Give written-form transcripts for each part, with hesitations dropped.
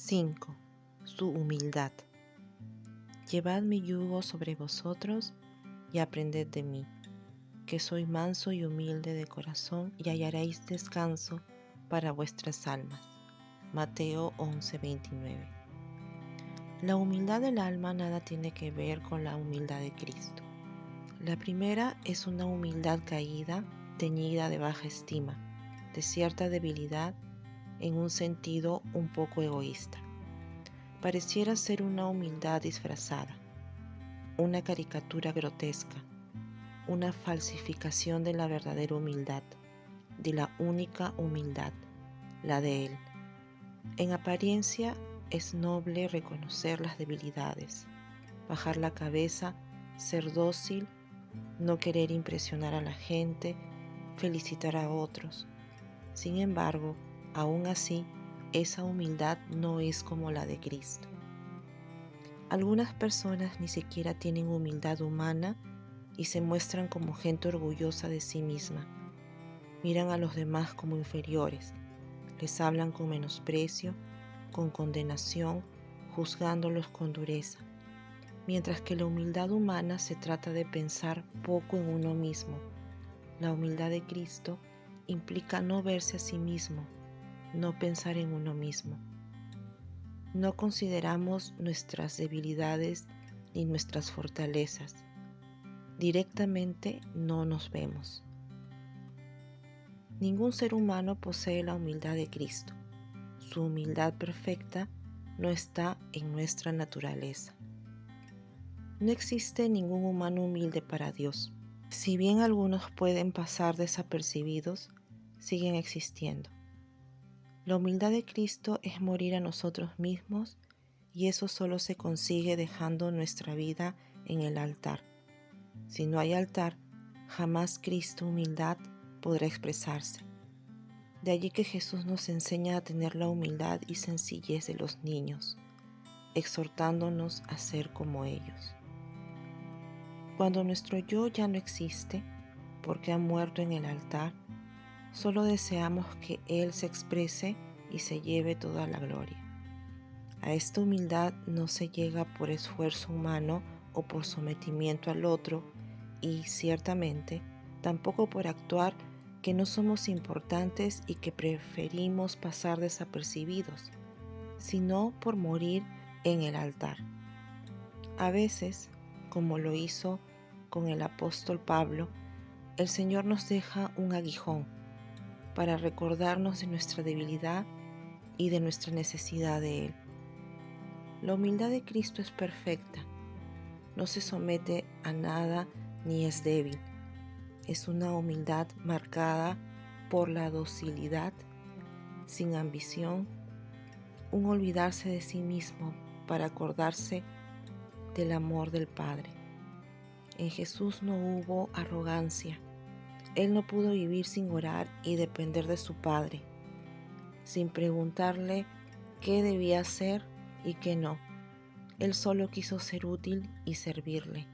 5. Su humildad. Llevad mi yugo sobre vosotros y aprended de mí, que soy manso y humilde de corazón, y hallaréis descanso para vuestras almas. Mateo 11:29. La humildad del alma nada tiene que ver con la humildad de Cristo. La primera es una humildad caída, teñida de baja estima, de cierta debilidad, en un sentido un poco egoísta. Pareciera ser una humildad disfrazada, una caricatura grotesca, una falsificación de la verdadera humildad, de la única humildad, la de Él. En apariencia es noble reconocer las debilidades, bajar la cabeza, ser dócil, no querer impresionar a la gente, felicitar a otros. Sin embargo, aún así, esa humildad no es como la de Cristo. Algunas personas ni siquiera tienen humildad humana y se muestran como gente orgullosa de sí misma. Miran a los demás como inferiores, les hablan con menosprecio, con condenación, juzgándolos con dureza. Mientras que la humildad humana se trata de pensar poco en uno mismo. La humildad de Cristo implica no verse a sí mismo, no pensar en uno mismo. No consideramos nuestras debilidades ni nuestras fortalezas. Directamente no nos vemos. Ningún ser humano posee la humildad de Cristo. Su humildad perfecta no está en nuestra naturaleza. No existe ningún humano humilde para Dios. Si bien algunos pueden pasar desapercibidos, siguen existiendo. La humildad de Cristo es morir a nosotros mismos, y eso solo se consigue dejando nuestra vida en el altar. Si no hay altar, jamás Cristo humildad podrá expresarse. De allí que Jesús nos enseña a tener la humildad y sencillez de los niños, exhortándonos a ser como ellos. Cuando nuestro yo ya no existe, porque ha muerto en el altar, solo deseamos que Él se exprese y se lleve toda la gloria. A esta humildad no se llega por esfuerzo humano o por sometimiento al otro, y ciertamente tampoco por actuar que no somos importantes y que preferimos pasar desapercibidos, sino por morir en el altar. A veces, como lo hizo con el apóstol Pablo, el Señor nos deja un aguijón para recordarnos de nuestra debilidad y de nuestra necesidad de Él. La humildad de Cristo es perfecta, no se somete a nada ni es débil. Es una humildad marcada por la docilidad, sin ambición, un olvidarse de sí mismo para acordarse del amor del Padre. En Jesús no hubo arrogancia. Él no pudo vivir sin orar y depender de su Padre, sin preguntarle qué debía hacer y qué no. Él solo quiso ser útil y servirle.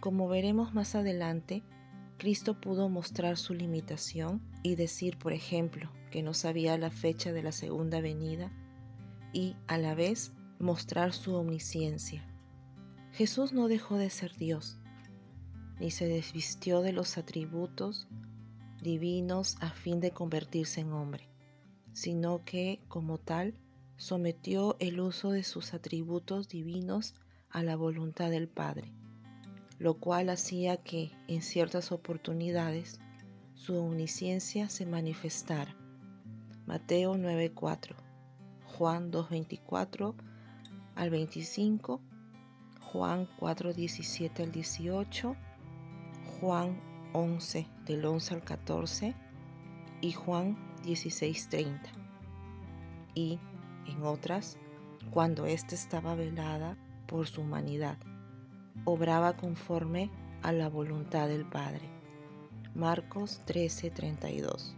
Como veremos más adelante, Cristo pudo mostrar su limitación y decir, por ejemplo, que no sabía la fecha de la segunda venida, y a la vez mostrar su omnisciencia. Jesús no dejó de ser Dios, ni se desvistió de los atributos divinos a fin de convertirse en hombre, sino que, como tal, sometió el uso de sus atributos divinos a la voluntad del Padre, lo cual hacía que, en ciertas oportunidades, su omnisciencia se manifestara. Mateo 9:4, Juan 2:24 al 25, Juan 4:17 al 18, Juan 11 del 11 al 14 y Juan 16:30. Y, en otras, cuando ésta estaba velada por su humanidad, obraba conforme a la voluntad del Padre. Marcos 13:32.